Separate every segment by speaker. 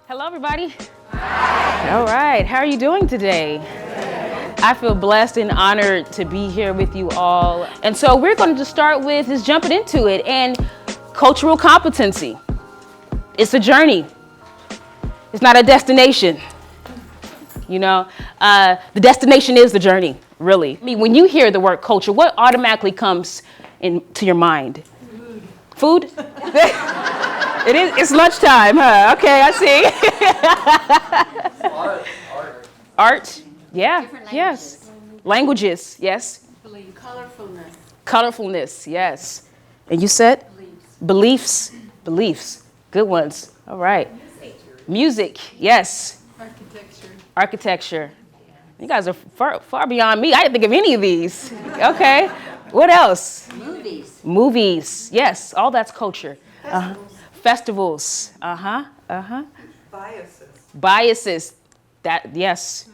Speaker 1: Hello, everybody. All right, how are you doing today? I feel blessed and honored to be here with you all. And so we're going to just start with just jumping into it. And cultural competency. It's a journey. It's not a destination. You know, the destination is the journey, really. I mean, when you hear the word culture, what automatically comes into your mind? Food? It's lunchtime, huh? Okay, I see. Art? Yeah, yes. Languages, yes.
Speaker 2: Colorfulness.
Speaker 1: Colorfulness, yes. And you said? Beliefs. Good ones. All right. Music, yes. Architecture. You guys are far beyond me. I didn't think of any of these. Okay. What else? Movies. Yes, all that's culture. Festivals. Biases. That, yes.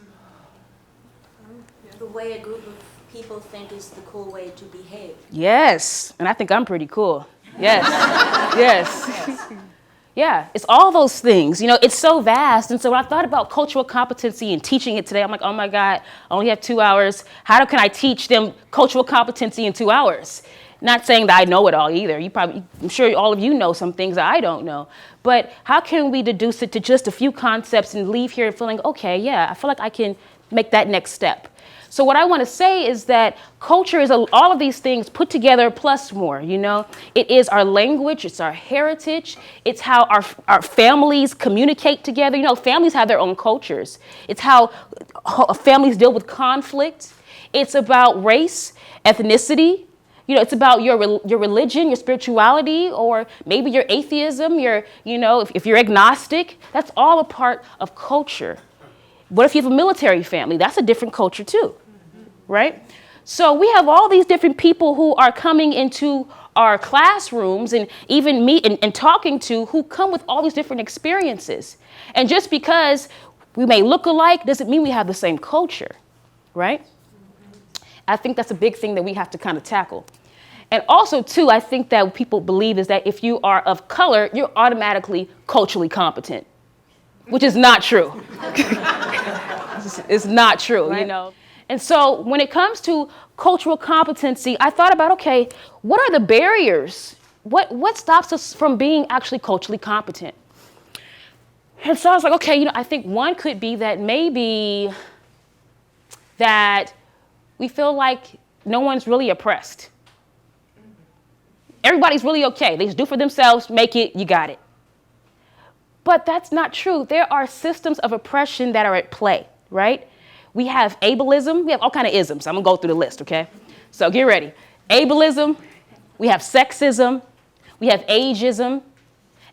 Speaker 3: The way a group of people think is the cool way to behave.
Speaker 1: Yes, and I think I'm pretty cool. Yes, yes. Yeah, it's all those things. You know, it's so vast. And so when I thought about cultural competency and teaching it today, I'm like, oh my God, I only have 2 hours. How can I teach them cultural competency in 2 hours? Not saying that I know it all either. I'm sure all of you know some things that I don't know. But how can we deduce it to just a few concepts and leave here feeling, okay, yeah, I feel like I can make that next step. So what I want to say is that culture is all of these things put together plus more, you know. It is our language, it's our heritage, it's how our families communicate together. You know, families have their own cultures. It's how families deal with conflict. It's about race, ethnicity. You know, it's about your religion, your spirituality, or maybe your atheism, if you're agnostic. That's all a part of culture. What if you have a military family? That's a different culture too, right? So we have all these different people who are coming into our classrooms and even meet and talking to who come with all these different experiences. And just because we may look alike doesn't mean we have the same culture, right? I think that's a big thing that we have to kind of tackle. And also, too, I think that what people believe is that if you are of color, you're automatically culturally competent, which is not true. It's not true, right? You know. And so when it comes to cultural competency, I thought about, okay, what are the barriers? What stops us from being actually culturally competent? And so I was like, okay, you know, I think one could be that maybe that we feel like no one's really oppressed. Everybody's really okay. They just do for themselves, make it, you got it. But that's not true. There are systems of oppression that are at play, right? We have ableism. We have all kinds of isms. I'm going to go through the list, okay? So get ready. Ableism. We have sexism. We have ageism,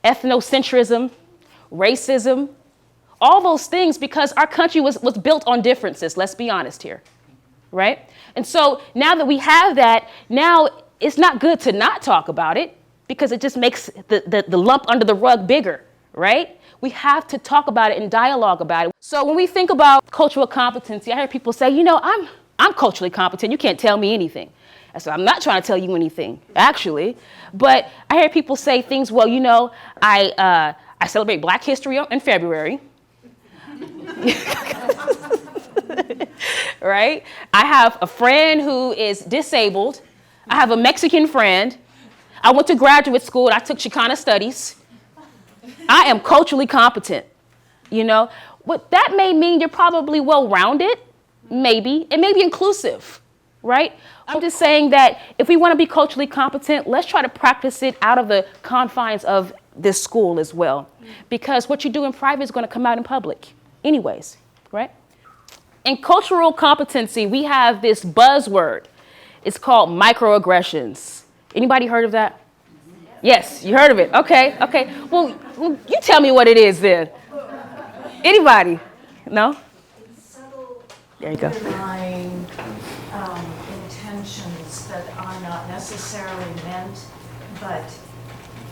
Speaker 1: ethnocentrism, racism. All those things because our country was built on differences. Let's be honest here, right? And so now that we have that, now it's not good to not talk about it because it just makes the lump under the rug bigger. Right? We have to talk about it and dialogue about it. So when we think about cultural competency, I hear people say, you know, I'm culturally competent. You can't tell me anything. I said, I'm not trying to tell you anything, actually. But I hear people say things, well, you know, I celebrate Black History in February. Right? I have a friend who is disabled. I have a Mexican friend. I went to graduate school and I took Chicana studies. I am culturally competent, you know. What that may mean you're probably well-rounded, maybe, and maybe inclusive, right? I'm just saying that if we want to be culturally competent, let's try to practice it out of the confines of this school as well. Because what you do in private is going to come out in public anyways, right? In cultural competency, we have this buzzword. It's called microaggressions. Anybody heard of that? Yes, you heard of it. Okay. Well, you tell me what it is then. Anybody? No?
Speaker 2: Subtle,
Speaker 1: there you go.
Speaker 2: underlying intentions that are not necessarily meant, but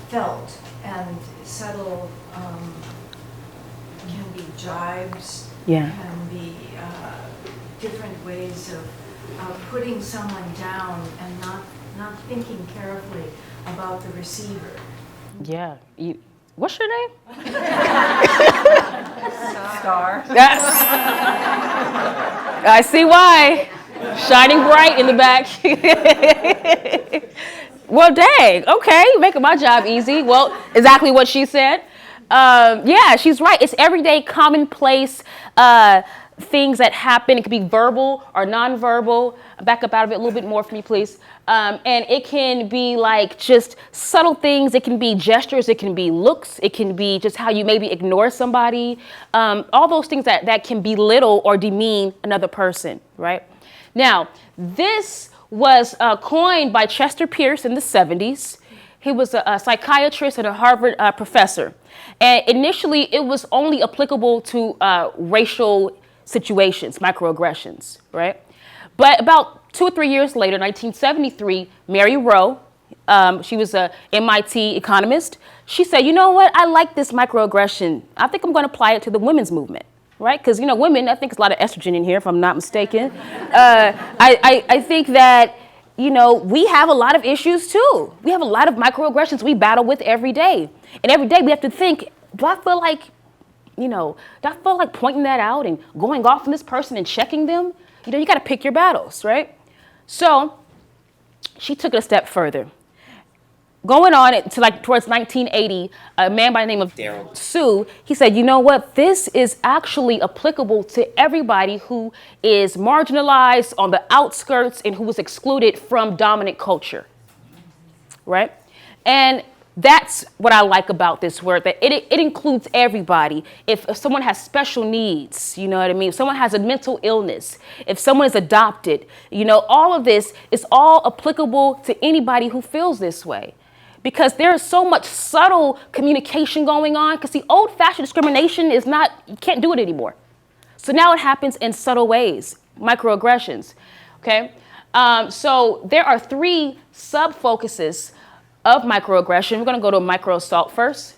Speaker 2: felt, and subtle can be jibes, can be different ways of putting someone down and not thinking carefully about the receiver.
Speaker 1: Yeah. What's your name? I see why. Shining bright in the back. Well, dang. Okay, making my job easy. Well, exactly what she said. Yeah, she's right. It's everyday, commonplace things that happen. It could be verbal or nonverbal. Back up out of it a little bit more for me, please. And it can be like just subtle things. It can be gestures. It can be looks. It can be just how you maybe ignore somebody. All those things that can belittle or demean another person, right? Now, this was coined by Chester Pierce in the 70s. He was a psychiatrist and a Harvard professor. And initially, it was only applicable to racial situations, microaggressions, right? But about 2 or 3 years later, 1973, Mary Rowe, she was a MIT economist. She said, you know what? I like this microaggression. I think I'm going to apply it to the women's movement. Right? Because, women, I think there's a lot of estrogen in here, if I'm not mistaken. I think that, we have a lot of issues, too. We have a lot of microaggressions we battle with every day. And every day we have to think, do I feel like pointing that out and going off on this person and checking them? You got to pick your battles, right? So she took it a step further. Going on to towards 1980, a man by the name of Sue, he said, you know what? This is actually applicable to everybody who is marginalized on the outskirts and who was excluded from dominant culture, right? And that's what I like about this word, that it includes everybody. If someone has special needs, you know what I mean? If someone has a mental illness, if someone is adopted, all of this is all applicable to anybody who feels this way. Because there is so much subtle communication going on. Because the old-fashioned discrimination is not, you can't do it anymore. So now it happens in subtle ways, microaggressions, okay? So there are 3 sub-focuses of microaggression. We're going to go to micro-assault first.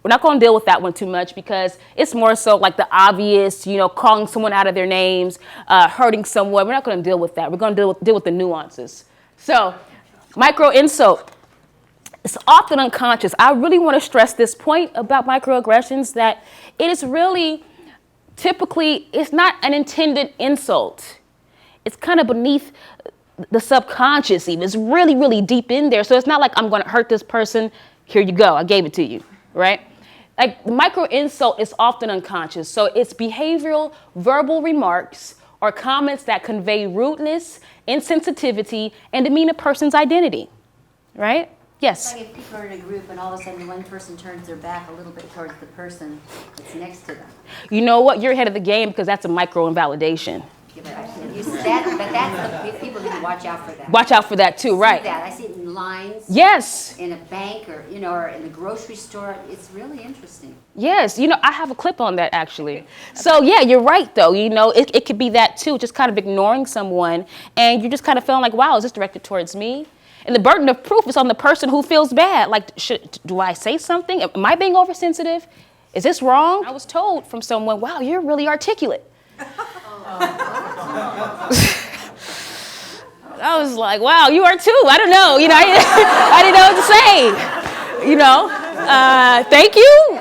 Speaker 1: We're not going to deal with that one too much because it's more so like the obvious, calling someone out of their names, hurting someone. We're not going to deal with that. We're going to deal with the nuances. So micro-insult. It's often unconscious. I really want to stress this point about microaggressions, that it is really typically, it's not an intended insult. It's kind of beneath the subconscious even. It's really, really deep in there. So it's not like I'm going to hurt this person. Here you go. I gave it to you, right? Like the micro insult is often unconscious. So it's behavioral, verbal remarks or comments that convey rudeness, insensitivity, and demean a person's identity, right? Yes.
Speaker 4: Like if people are in a group and all of a sudden one person turns their back a little bit towards the person that's next to them.
Speaker 1: You know what? You're ahead of the game because that's a micro invalidation.
Speaker 4: Yeah, but I shouldn't use that, but that's people need to watch out for that.
Speaker 1: Watch out for that too, right?
Speaker 4: I see it in lines.
Speaker 1: Yes.
Speaker 4: In a bank or or in the grocery store. It's really interesting.
Speaker 1: Yes, I have a clip on that actually. So yeah, you're right though. It could be that too, just kind of ignoring someone and you're just kind of feeling like, wow, is this directed towards me? And the burden of proof is on the person who feels bad. Like, do I say something? Am I being oversensitive? Is this wrong? I was told from someone, wow, you're really articulate. I was like, wow, you are too. I don't know. I didn't know what to say. Thank you.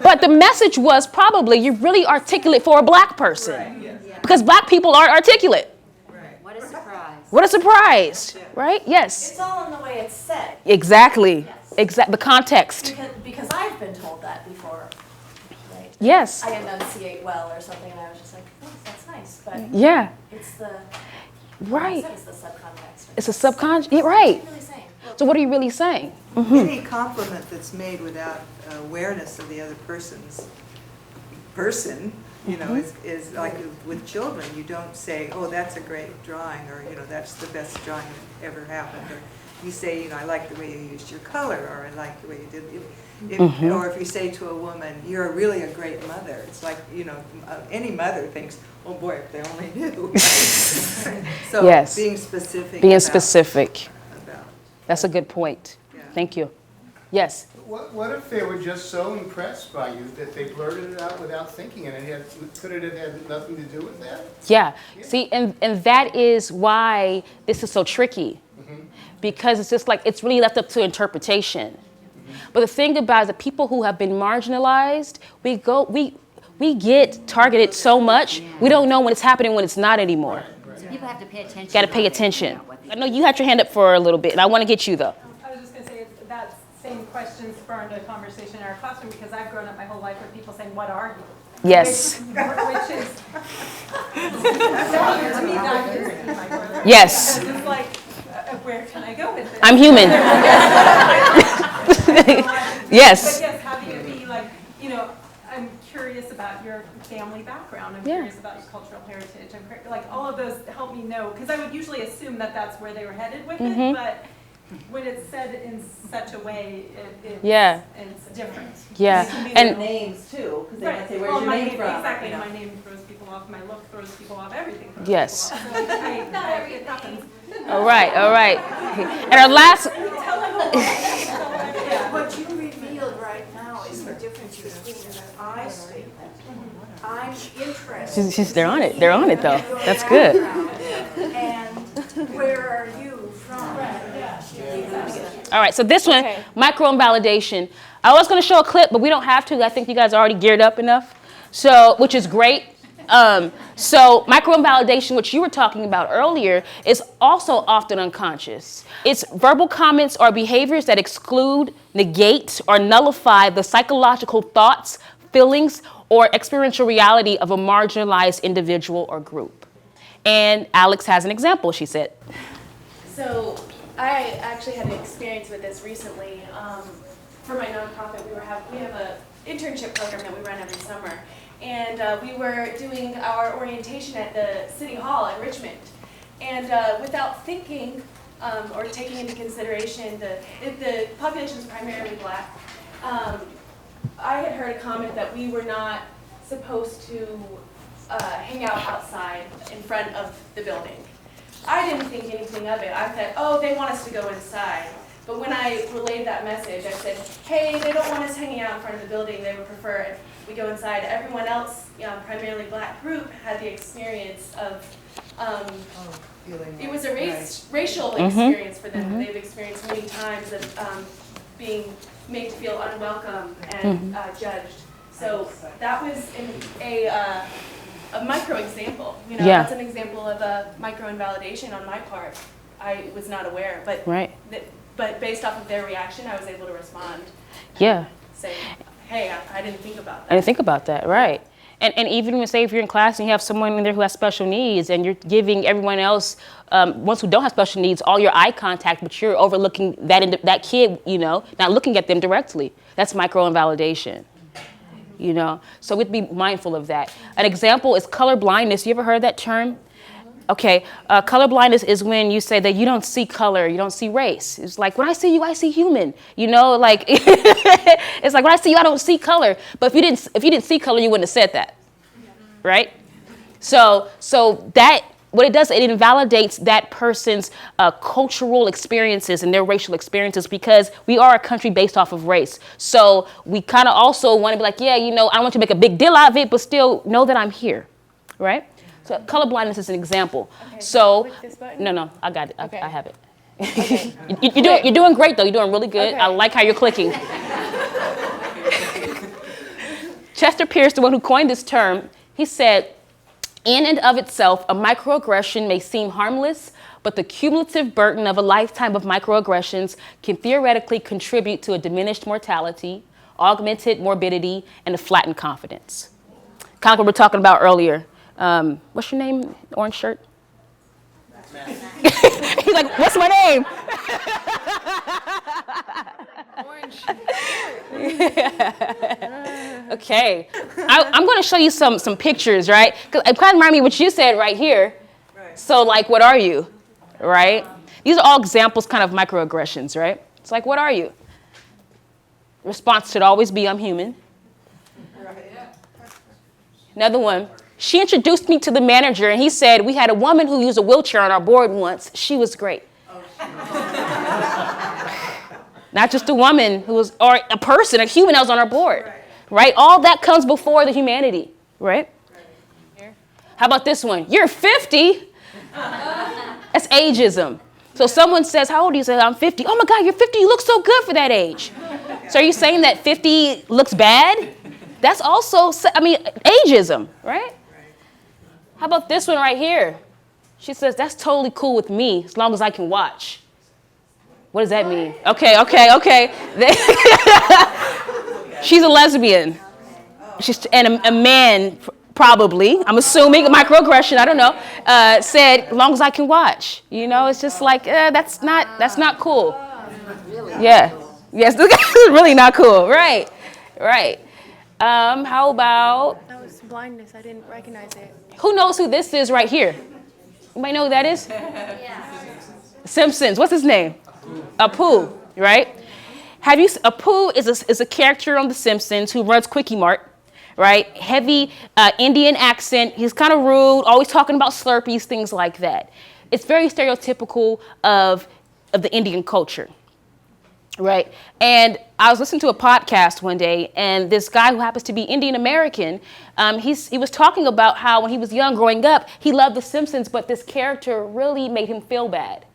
Speaker 1: But the message was probably you're really articulate for a black person. Because black people aren't articulate.
Speaker 4: What a surprise.
Speaker 1: What a surprise, right? Yes.
Speaker 5: It's all in the way it's said.
Speaker 1: Exactly. Yes. The context.
Speaker 5: Because I've been told that before. Right?
Speaker 1: Yes.
Speaker 5: I enunciate well or something, and I was just like, oh, that's nice. But
Speaker 1: yeah.
Speaker 5: It's the
Speaker 1: right.
Speaker 5: It's the subcontext.
Speaker 1: It's a subconscious. Yeah, right.
Speaker 5: What are you really saying?
Speaker 1: So what are you really saying? Mm-hmm.
Speaker 6: Any compliment that's made without awareness of the other person's person, is like with children. You don't say, "Oh, that's a great drawing," or "That's the best drawing that ever happened," or you say, "I like the way you used your color," or "I like the way you did." Or if you say to a woman, "You're really a great mother," it's like any mother thinks, "Oh boy, if they only knew." So
Speaker 1: yes.
Speaker 6: Being specific. About
Speaker 7: That's a good point.
Speaker 6: Yeah.
Speaker 7: Thank you. Yes.
Speaker 8: What if they were just so impressed by you that they blurted it out without thinking, and could it have had nothing to do with that?
Speaker 7: Yeah. See, and that is why this is so tricky. Because it's just like, it's really left up to interpretation. But the thing about it is that people who have been marginalized, we get targeted so much, we don't know when it's happening, when it's not anymore.
Speaker 4: So people have to pay attention.
Speaker 7: Got to pay attention. I know you had your hand up for a little bit, and I want to get you, though.
Speaker 9: I was just going to say that same question spurned a conversation in our classroom because I've grown up my whole life with people saying, "What are you?"
Speaker 7: Yes.
Speaker 9: Which is, to me, that is my brother.
Speaker 7: Yes.
Speaker 9: And it's like, where can I go with this?
Speaker 7: I'm human.
Speaker 9: But
Speaker 7: Yes.
Speaker 9: yes, how do you be like, I'm curious about your family background. I'm
Speaker 7: Yeah.
Speaker 9: curious about your cultural heritage. Like all of those help me know, because I would usually assume that that's where they were headed with
Speaker 7: Mm-hmm.
Speaker 9: it, but when it's said in such a way,
Speaker 7: Yeah.
Speaker 9: it's different.
Speaker 7: Yeah.
Speaker 10: It can be their
Speaker 7: And
Speaker 10: names too, because they
Speaker 9: Right.
Speaker 10: might say, "Where's
Speaker 9: Well,
Speaker 10: your
Speaker 9: my
Speaker 10: name from?"
Speaker 9: Exactly,
Speaker 10: You know?
Speaker 9: my name throws people off, my look throws people off, everything throws
Speaker 7: Yes.
Speaker 9: people off. So it happens.
Speaker 7: all right. And our last,
Speaker 2: What you revealed right now is the difference between an I statement. I'm interested.
Speaker 7: they're on it. They're on it, though. That's good.
Speaker 2: And where are you from?
Speaker 7: All right, so this one, micro-invalidation. I was going to show a clip, but we don't have to. I think you guys are already geared up enough, so which is great. So micro-invalidation, which you were talking about earlier, is also often unconscious. It's verbal comments or behaviors that exclude, negate, or nullify the psychological thoughts, feelings, or experiential reality of a marginalized individual or group. And Alex has an example, she said.
Speaker 5: So I actually had an experience with this recently. For my nonprofit, we have a internship program that we run every summer, and we were doing our orientation at the City Hall in Richmond. And without thinking or taking into consideration the population is primarily black, I had heard a comment that we were not supposed to hang out outside in front of the building. I didn't think anything of it. I thought, oh, they want us to go inside. But when I relayed that message, I said, hey, they don't want us hanging out in front of the building. They would prefer if we go inside. Everyone else, primarily black group, had the experience of, it was a racial experience for them. They've experienced many times of being made to feel unwelcome and judged. So that was a micro example. That's an example of a micro invalidation on my part. I was not aware, but but based off of their reaction, I was able to respond.
Speaker 7: Yeah.
Speaker 5: Say, hey, I didn't think about that.
Speaker 7: I didn't think about that, right. And even when, say, if you're in class and you have someone in there who has special needs and you're giving everyone else, ones who don't have special needs, all your eye contact, but you're overlooking that kid, not looking at them directly. That's micro-invalidation, So we'd be mindful of that. An example is color blindness. You ever heard that term? Okay, color blindness is when you say that you don't see color, you don't see race. It's like, when I see you, I see human. It's like, when I see you, I don't see color. But if you didn't see color, you wouldn't have said that, right? So that, what it does, it invalidates that person's cultural experiences and their racial experiences, because we are a country based off of race. So we kind of also want to be like, I don't want you to make a big deal out of it, but still know that I'm here, right? So colorblindness is an example.
Speaker 5: Okay,
Speaker 7: So,
Speaker 5: click this button?
Speaker 7: no, I got it.
Speaker 5: Okay.
Speaker 7: I have it.
Speaker 5: Okay.
Speaker 7: You're doing great, though. You're doing really good.
Speaker 5: Okay.
Speaker 7: I like how you're clicking. Chester Pierce, the one who coined this term, he said, in and of itself, a microaggression may seem harmless, but the cumulative burden of a lifetime of microaggressions can theoretically contribute to a diminished mortality, augmented morbidity, and a flattened confidence. Kind of what we were talking about earlier. What's your name? Orange shirt? He's like, what's my name?
Speaker 2: Orange.
Speaker 7: Okay. I'm going to show you some pictures, right? Because it kind of reminds me of what you said right here.
Speaker 6: Right.
Speaker 7: So, like, what are you? Right? These are all examples kind of microaggressions, right? It's like, what are you? Response should always be, I'm human. Another one. She introduced me to the manager, and he said, we had a woman who used a wheelchair on our board once. She was great. Not just a woman or a person, a human that was on our board, right? All that comes before the humanity, right? How about this one? You're 50. That's ageism. So someone says, how old are you? Say, I'm 50. Oh my God, you're 50. You look so good for that age. So are you saying that 50 looks bad?
Speaker 1: That's also, ageism, right? How about this one right here? She says, that's totally cool with me as long as I can watch. What does that mean? Okay. She's a lesbian. And a man, probably, I'm assuming, a microaggression, I don't know, said, as long as I can watch. You know, it's just like, that's not cool. Yeah. Yes, this is really not cool. Right. How about...
Speaker 5: That was blindness. I didn't recognize it.
Speaker 1: Who knows who this is right here? Anybody know who that is? Yeah. Simpsons. What's his name? Apu, right? Apu is a character on The Simpsons who runs Quickie Mart, right? Heavy Indian accent. He's kind of rude, always talking about Slurpees, things like that. It's very stereotypical of the Indian culture. Right. And I was listening to a podcast one day, and this guy who happens to be Indian American, he was talking about how when he was young growing up, he loved The Simpsons, but this character really made him feel bad.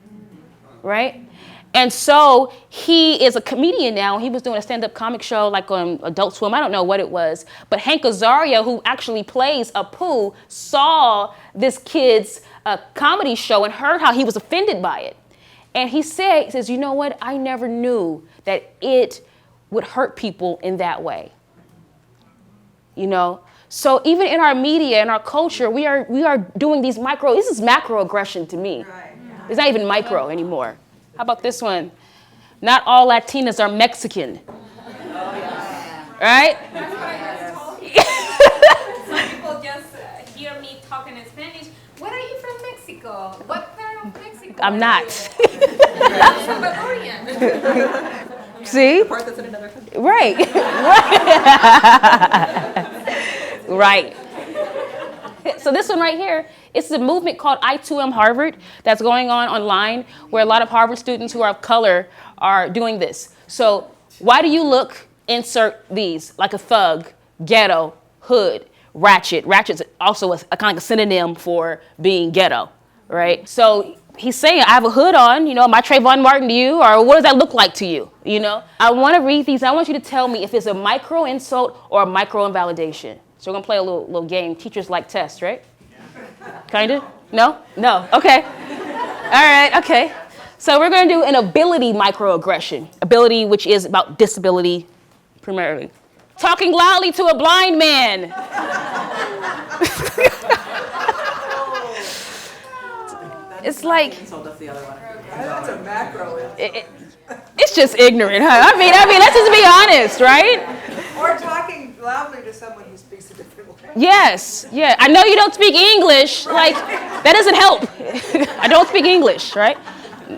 Speaker 1: Right. And so he is a comedian now. He was doing a stand-up comic show like on Adult Swim. I don't know what it was. But Hank Azaria, who actually plays Apu, saw this kid's comedy show and heard how he was offended by it. And he says, you know what? I never knew that it would hurt people in that way. You know? So even in our media and our culture, we are doing these this is macroaggression to me. Right. It's not even micro anymore. How about this one? Not all Latinas are Mexican. Oh, yeah. Right?
Speaker 10: That's what I was told. Some people just hear me talking in Spanish. Where are you from Mexico? What part of Mexico?
Speaker 1: I'm not.
Speaker 10: I'm Salvadorian.
Speaker 1: See?
Speaker 11: The part that's in another country.
Speaker 1: Right. Right. So this one right here, it's a movement called I2M Harvard that's going on online, where a lot of Harvard students who are of color are doing this. So why do you look, insert these, like a thug, ghetto, hood, ratchet. Ratchet's also a kind of a synonym for being ghetto, right? So he's saying, I have a hood on, you know, am I Trayvon Martin to you? Or what does that look like to you? You know, I want to read these. I want you to tell me if it's a micro insult or a micro invalidation. So we're going to play a little game. Teachers like tests, right? Kind of? No? No. Okay. All right. Okay. So we're going to do an ability microaggression. Ability, which is about disability primarily. Talking loudly to a blind man. It's like...
Speaker 11: That's the other one.
Speaker 6: That's a macro.
Speaker 1: It's just ignorant, huh? I mean, let's just be honest, right?
Speaker 6: Or talking loudly to someone who speaks a different language.
Speaker 1: Yes, yeah. I know you don't speak English. Like, that doesn't help. I don't speak English, right?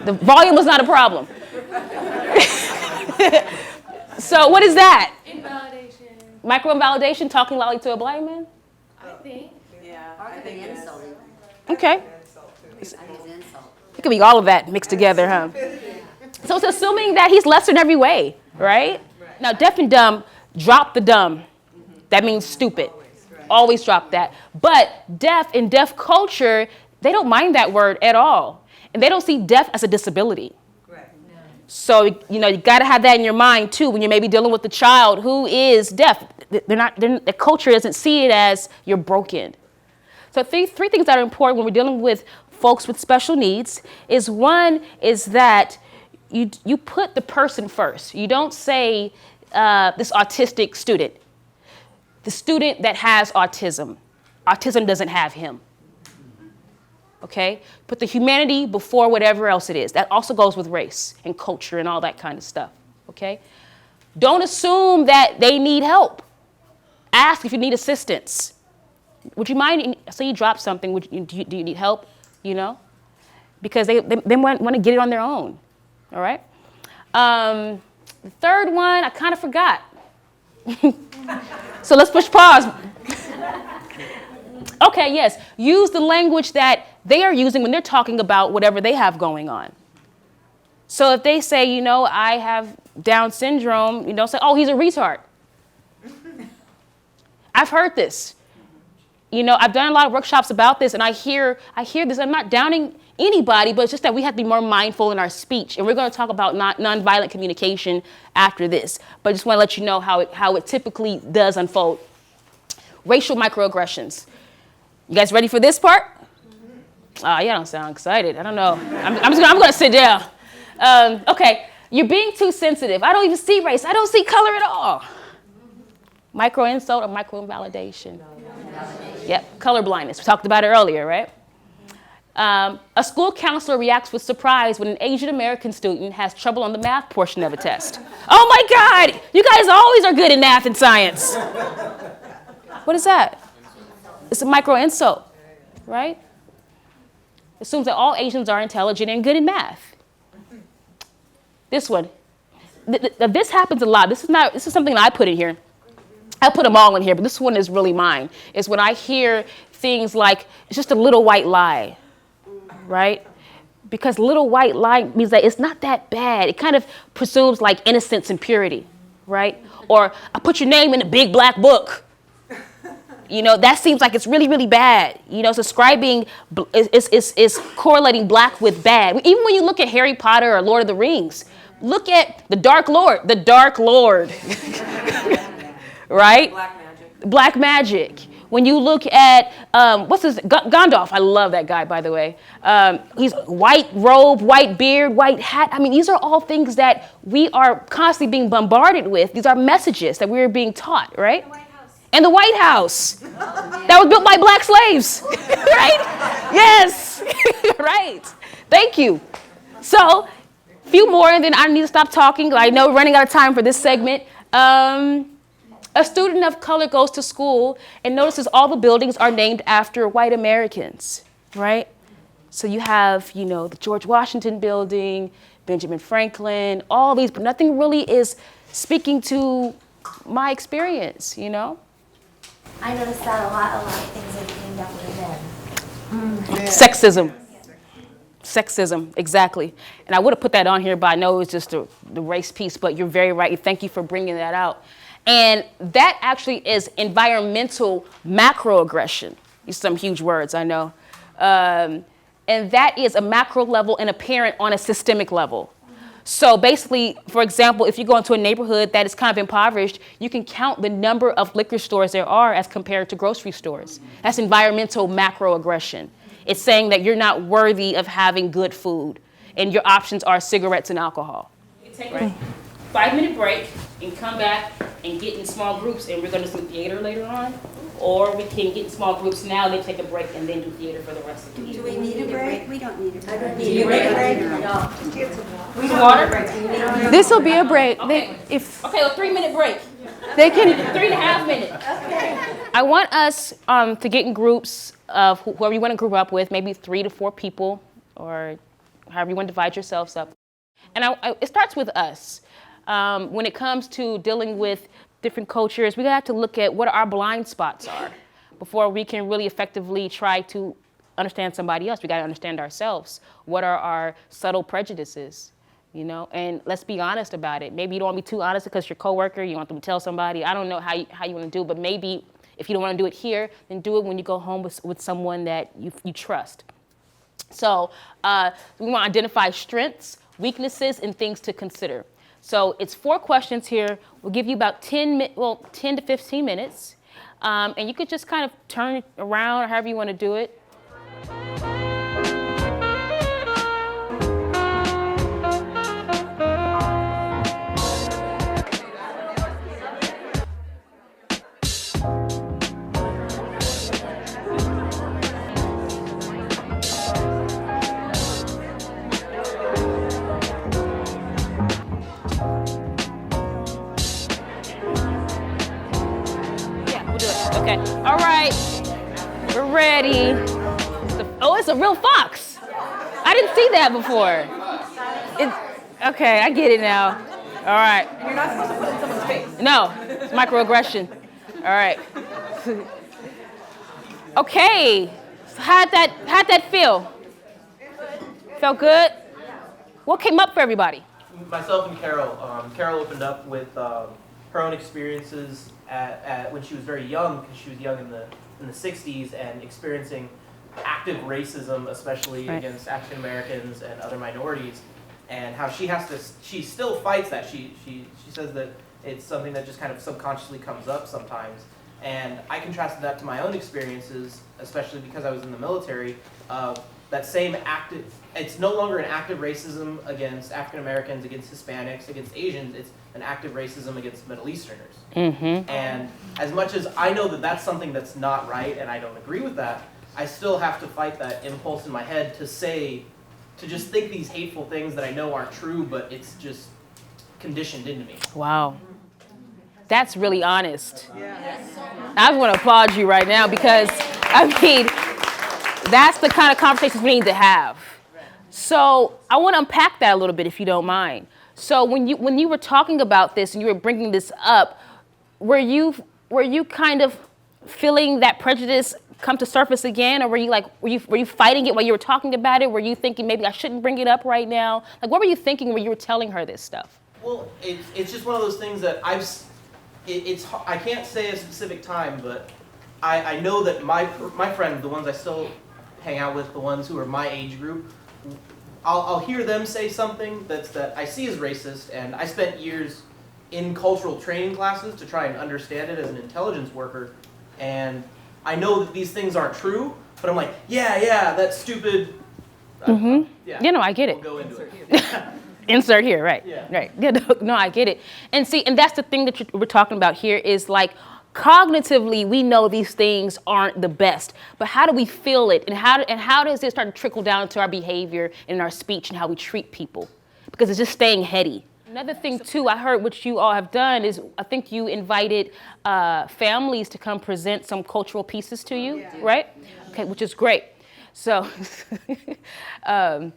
Speaker 1: The volume was not a problem. So what is that?
Speaker 5: Invalidation.
Speaker 1: Micro-invalidation, talking loudly to a blind man?
Speaker 5: I think.
Speaker 11: Yeah,
Speaker 4: I think insulting.
Speaker 1: Okay.
Speaker 4: I think it's an insult.
Speaker 1: It could be all of that mixed together, huh? So it's assuming that he's lesser in every way, right? Now, deaf and dumb, drop the dumb. That means stupid. Always drop that. But deaf in deaf culture, they don't mind that word at all. And they don't see deaf as a disability. So, you know, you got to have that in your mind, too, when you're maybe dealing with a child who is deaf. The culture doesn't see it as you're broken. So three things that are important when we're dealing with folks with special needs is, one is that you put the person first. You don't say this autistic student. The student that has autism. Autism doesn't have him. Okay? Put the humanity before whatever else it is. That also goes with race and culture and all that kind of stuff. Okay? Don't assume that they need help. Ask if you need assistance. Would you mind, say you drop something, do you need help? You know? Because they want to get it on their own. All right? The third one, I kind of forgot. So let's push pause. Okay, yes. Use the language that they are using when they're talking about whatever they have going on. So if they say, you know, I have Down syndrome, you know, say, oh, he's a retard. I've heard this. You know, I've done a lot of workshops about this, and I hear this. I'm not downing anybody, but it's just that we have to be more mindful in our speech. And we're going to talk about nonviolent communication after this. But I just want to let you know how it typically does unfold. Racial microaggressions. You guys ready for this part? Oh, you don't sound excited. I don't know. I'm going to sit down. Okay, you're being too sensitive. I don't even see race. I don't see color at all. Micro insult or micro invalidation? Yep, color blindness. We talked about it earlier, right? A school counselor reacts with surprise when an Asian American student has trouble on the math portion of a test. Oh my God, you guys always are good in math and science. What is that? It's a micro insult, right? Assumes that all Asians are intelligent and good in math. This one, this happens a lot. This is something that I put in here. I put them all in here, but this one is really mine. It's when I hear things like, it's just a little white lie, right? Because little white lie means that it's not that bad. It kind of presumes like innocence and purity, right? Or I put your name in a big black book. You know, that seems like it's really, really bad. You know, it's ascribing, is correlating black with bad. Even when you look at Harry Potter or Lord of the Rings, look at the Dark Lord, right?
Speaker 11: Black magic.
Speaker 1: Black magic. When you look at, Gandalf, I love that guy, by the way. He's white robe, white beard, white hat. I mean, these are all things that we are constantly being bombarded with. These are messages that we're being taught, right? And the White House. That was built by black slaves, right? Yes, right. Thank you. So, a few more and then I need to stop talking. I know we're running out of time for this segment. A student of color goes to school and notices all the buildings are named after white Americans, right? So you have, you know, the George Washington building, Benjamin Franklin, all these, but nothing really is speaking to my experience, you know?
Speaker 12: I noticed that a lot of things are named after men.
Speaker 1: Sexism, exactly. And I would have put that on here, but I know it's just the race piece, but you're very right. Thank you for bringing that out. And that actually is environmental macroaggression. These are some huge words, I know. And that is a macro level and a parent on a systemic level. So basically, for example, if you go into a neighborhood that is kind of impoverished, you can count the number of liquor stores there are as compared to grocery stores. That's environmental macroaggression. It's saying that you're not worthy of having good food, and your options are cigarettes and alcohol. You take a 5-minute break and come back and get in small groups, and we're going to do theater later on. Or we can get in small groups now, then take a break, and then do theater for the rest of the evening.
Speaker 4: Do we need a break? We don't need a break. I don't
Speaker 12: need a break.
Speaker 1: No. Some water?
Speaker 7: This will be a break.
Speaker 1: Okay.
Speaker 7: A
Speaker 1: 3-minute break.
Speaker 7: They can.
Speaker 1: 3.5 minutes. Okay. I want us to get in groups of whoever you want to group up with, maybe 3 to 4 people, or however you want to divide yourselves up. And it starts with us. When it comes to dealing with different cultures, we have to look at what our blind spots are before we can really effectively try to understand somebody else. We got to understand ourselves. What are our subtle prejudices, you know? And let's be honest about it. Maybe you don't want to be too honest because your coworker, you want them to tell somebody. I don't know how you want to do it, but maybe if you don't want to do it here, then do it when you go home with someone that you trust. So we want to identify strengths, weaknesses, and things to consider. So it's 4 questions here. We'll give you about 10 to 15 minutes. And you could just kind of turn it around or however you want to do it. Okay, all right, we're ready. It's a real fox. I didn't see that before. Okay, I get it now. All right.
Speaker 11: You're not supposed to put it in someone's face.
Speaker 1: No, it's microaggression. All right. Okay, so how'd that feel? Felt good? What came up for everybody?
Speaker 13: Myself and Carol. Carol opened up with her own experiences at when she was very young, because she was young in the 60s and experiencing active racism, especially against African Americans and other minorities, and how she still fights that. She says that it's something that just kind of subconsciously comes up sometimes. And I contrasted that to my own experiences, especially because I was in the military, that same it's no longer an active racism against African Americans, against Hispanics, against Asians, it's an active racism against Middle Easterners.
Speaker 1: Mm-hmm.
Speaker 13: And as much as I know that that's something that's not right, and I don't agree with that, I still have to fight that impulse in my head to just think these hateful things that I know aren't true, but it's just conditioned into me.
Speaker 1: Wow. That's really honest. I want to applaud you right now because, I mean, that's the kind of conversations we need to have. So I want to unpack that a little bit, if you don't mind. So when you were talking about this and you were bringing this up, were you kind of feeling that prejudice come to surface again, or were you fighting it while you were talking about it? Were you thinking maybe I shouldn't bring it up right now? Like, what were you thinking when you were telling her this stuff?
Speaker 13: Well, it's just one of those things that I can't say a specific time, but I know that my friends, the ones I still hang out with, the ones who are my age group, I'll hear them say something that I see as racist, and I spent years in cultural training classes to try and understand it as an intelligence worker, and I know that these things aren't true, but I'm like, yeah, that's stupid.
Speaker 1: Mm-hmm.
Speaker 13: Yeah,
Speaker 1: no, I get it.
Speaker 13: We'll go into it.
Speaker 1: Insert here, right?
Speaker 13: Yeah.
Speaker 1: Right. Yeah, no, I get it. And see, and that's the thing that we're talking about here is like, cognitively, we know these things aren't the best, but how do we feel it, and how does it start to trickle down to our behavior and our speech and how we treat people? Because it's just staying heady. Another thing too, I heard what you all have done is I think you invited families to come present some cultural pieces to you, right? Okay, which is great. So, is that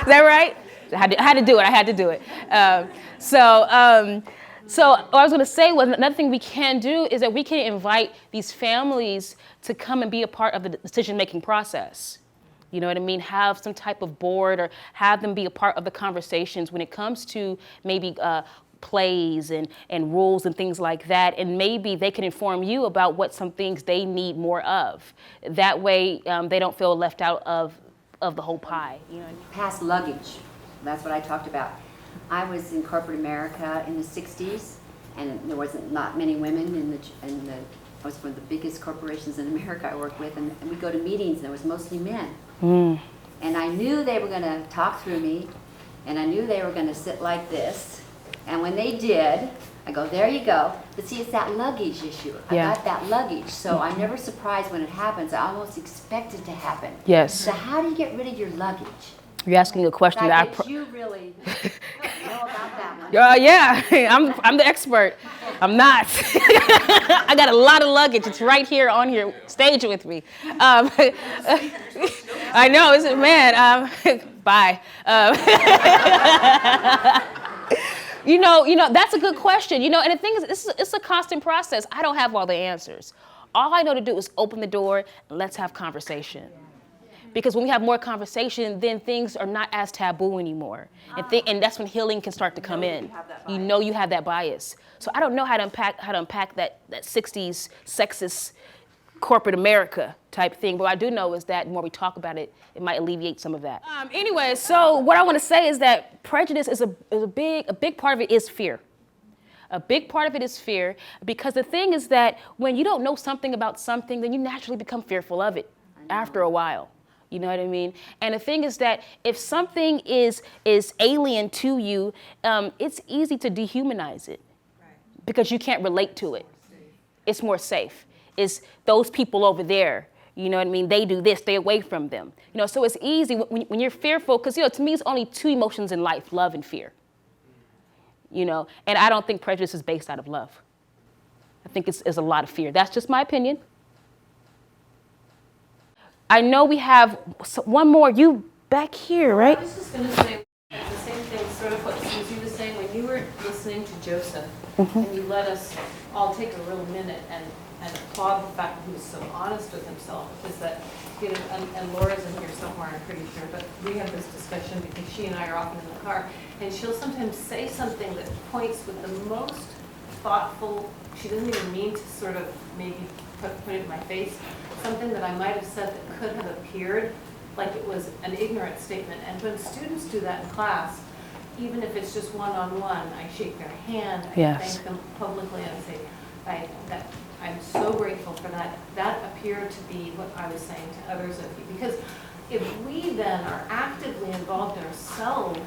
Speaker 1: right? I had to do it. So what I was going to say was another thing we can do is that we can invite these families to come and be a part of the decision-making process. You know what I mean? Have some type of board or have them be a part of the conversations when it comes to maybe plays and rules and things like that. And maybe they can inform you about what some things they need more of. That way they don't feel left out of the whole pie. You know what I mean?
Speaker 4: Pass luggage. That's what I talked about. I was in corporate America in the 60s, and there wasn't not many women I was one of the biggest corporations in America I worked with, and we'd go to meetings, and it was mostly men.
Speaker 1: Mm.
Speaker 4: And I knew they were going to talk through me, and I knew they were going to sit like this. And when they did, I go, there you go. But see, it's that luggage issue. I got that luggage, so I'm never surprised when it happens. I almost expect it to happen.
Speaker 1: Yes.
Speaker 4: So how do you get rid of your luggage?
Speaker 1: You're asking a question that
Speaker 4: you really know about that one.
Speaker 1: Yeah, I'm the expert. I'm not. I got a lot of luggage. It's right here on your stage with me. I know, man. Bye. You know, that's a good question. You know, and the thing is, it's a constant process. I don't have all the answers. All I know to do is open the door and let's have conversation. Because when we have more conversation, then things are not as taboo anymore. And that's when healing can start to come in. You know you have that bias. So I don't know how to unpack that 60s sexist corporate America type thing. But what I do know is that the more we talk about it, it might alleviate some of that. Anyway, so what I want to say is that prejudice is a big part of it is fear. A big part of it is fear, because the thing is that when you don't know something about something, then you naturally become fearful of it after a while. You know what I mean? And the thing is that if something is alien to you, it's easy to dehumanize it because you can't relate to it. It's more safe. It's those people over there. You know what I mean? They do this, stay away from them. You know, so it's easy when you're fearful, because, you know, to me, it's only two emotions in life, love and fear. You know, and I don't think prejudice is based out of love. I think it's a lot of fear. That's just my opinion. I know we have one more. You back here, right?
Speaker 14: I was just going to say the same thing, sort of what Susie was saying. When you were listening to Joseph, and you let us all take a real minute and applaud the fact that he was so honest with himself, is that, you know, and Laura's in here somewhere, I'm pretty sure, but we have this discussion because she and I are often in the car, and she'll sometimes say something that points with the most thoughtful, she doesn't even mean to sort of maybe put it in my face, something that I might have said that could have appeared like it was an ignorant statement. And when students do that in class, even if it's just one-on-one, I shake their hand, I thank them publicly, and I say, I'm so grateful for that. That appeared to be what I was saying to others of you. Because if we then are actively involved ourselves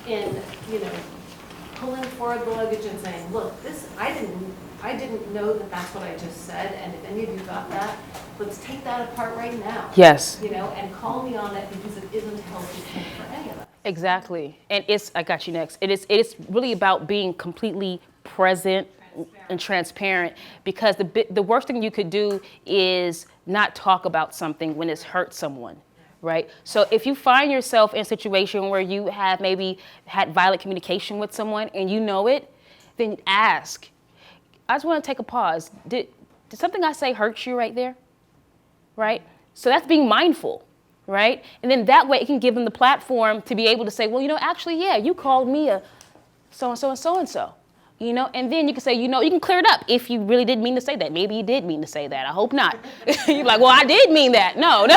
Speaker 14: in, pulling forward the luggage and saying, look, this, I didn't know that that's what I just said, and if any of you got that, let's take that apart right now. And call me on it, because it isn't a healthy thing for any of us.
Speaker 1: Exactly. And I got you next. It is really about being completely present and transparent, because the worst thing you could do is not talk about something when it's hurt someone. Right? So if you find yourself in a situation where you have maybe had violent communication with someone and you know it, then ask. I just want to take a pause. Did something I say hurt you right there? Right? So that's being mindful, right? And then that way it can give them the platform to be able to say, well, actually, yeah, you called me a so-and-so and so-and-so. And then you can say, you can clear it up if you really didn't mean to say that. Maybe you did mean to say that. I hope not. You're like, well, I did mean that. No.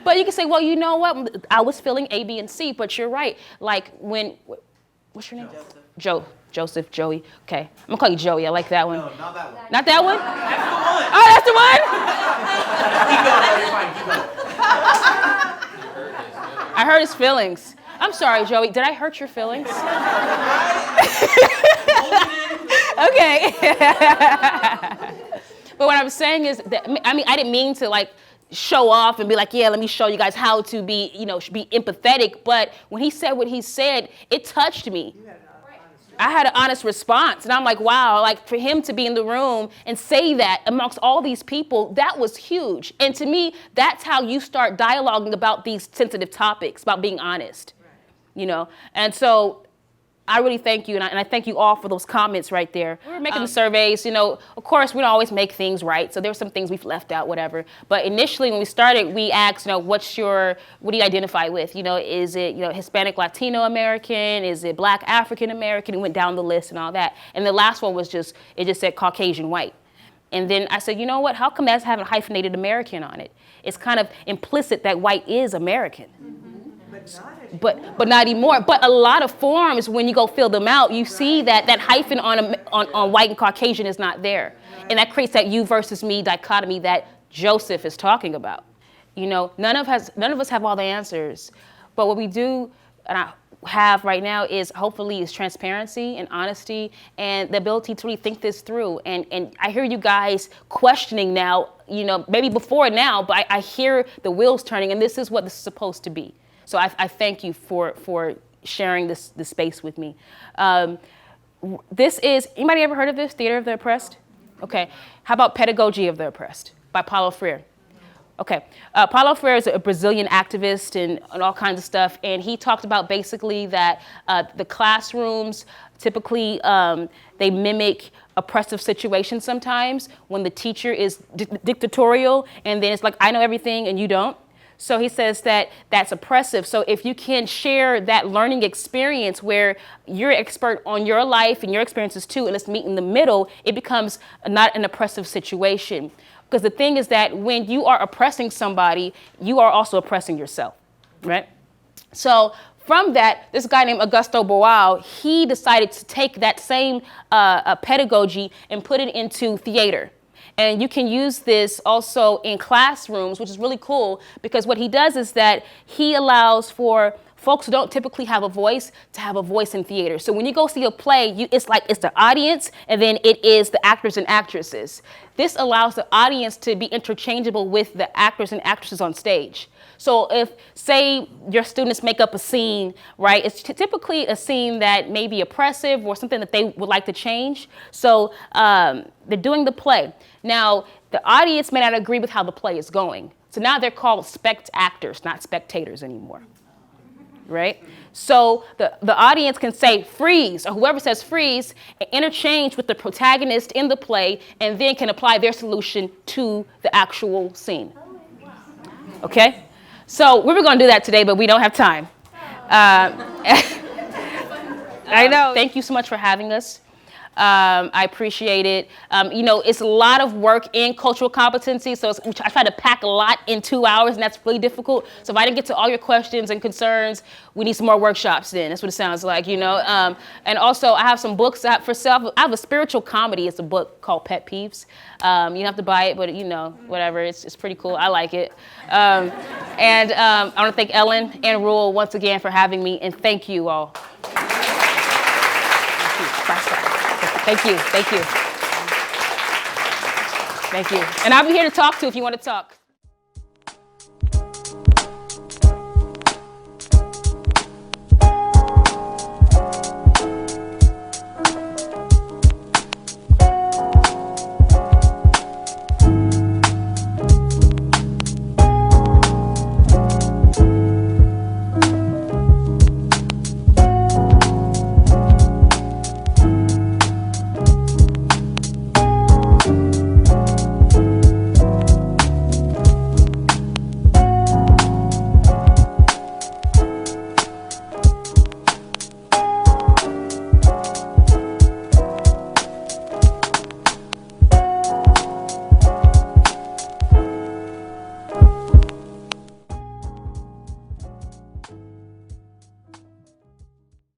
Speaker 1: But you can say, well, you know what? I was feeling A, B, and C, but you're right. Like what's your name? Joseph, Joey. Okay. I'm going to call you Joey. I like that one.
Speaker 13: No, not that one.
Speaker 1: Not that one?
Speaker 13: That's the one!
Speaker 1: Oh, that's the one?
Speaker 13: Keep going.
Speaker 1: I hurt his feelings. I'm sorry, Joey. Did I hurt your feelings? Okay. But what I'm saying is that, I didn't mean to show off and be like, yeah, let me show you guys how to be, be empathetic. But when he said what he said, it touched me. I had an honest response. And I'm like, wow, for him to be in the room and say that amongst all these people, that was huge. And to me, that's how you start dialoguing about these sensitive topics, about being honest. And so I really thank you, and I thank you all for those comments right there. We were making the surveys, of course, we don't always make things right, so there were some things we've left out, whatever. But initially, when we started, we asked, what do you identify with? Is it, Hispanic, Latino American? Is it Black African American? And went down the list and all that. And the last one was just said Caucasian white. And then I said, you know what, how come that's having hyphenated American on it? It's kind of implicit that white is American. But not anymore. But a lot of forms, when you go fill them out, you see that hyphen on white and Caucasian is not there. And that creates that you versus me dichotomy that Joseph is talking about. None of us have all the answers. But what we do, and I have right now, is hopefully transparency and honesty and the ability to really think this through. And I hear you guys questioning now, maybe before now, but I hear the wheels turning, and this is what this is supposed to be. So I thank you for sharing this space with me. This is, anybody ever heard of this, Theater of the Oppressed? Okay, how about Pedagogy of the Oppressed by Paulo Freire? Okay, Paulo Freire is a Brazilian activist and all kinds of stuff, and he talked about basically that the classrooms typically, they mimic oppressive situations sometimes when the teacher is dictatorial, and then it's like, I know everything and you don't. So he says that that's oppressive. So if you can share that learning experience where you're expert on your life and your experiences too, and let's meet in the middle, it becomes not an oppressive situation. Because the thing is that when you are oppressing somebody, you are also oppressing yourself, right? So from that, this guy named Augusto Boal, he decided to take that same pedagogy and put it into theater. And you can use this also in classrooms, which is really cool, because what he does is that he allows for folks who don't typically have a voice to have a voice in theater. So when you go see a play, it's the audience, and then it is the actors and actresses. This allows the audience to be interchangeable with the actors and actresses on stage. So if, say, your students make up a scene, right, it's typically a scene that may be oppressive or something that they would like to change. So they're doing the play. Now, the audience may not agree with how the play is going. So now they're called spect-actors, not spectators anymore, right? So the audience can say freeze, or whoever says freeze, and interchange with the protagonist in the play, and then can apply their solution to the actual scene. Okay? So we were going to do that today, but we don't have time. I know. Thank you so much for having us. I appreciate it. You know, it's a lot of work in cultural competency, so I try to pack a lot in 2 hours, and that's really difficult. So if I didn't get to all your questions and concerns, we need some more workshops then. That's what it sounds like, you know. And also, I have some books for self. I have a spiritual comedy. It's a book called Pet Peeves. You don't have to buy it, but, you know, whatever. It's pretty cool. I like it. And I want to thank Ellen and Rule once again for having me, and thank you all. Thank you. Thank you. Thank you. And I'll be here to talk to if you want to talk.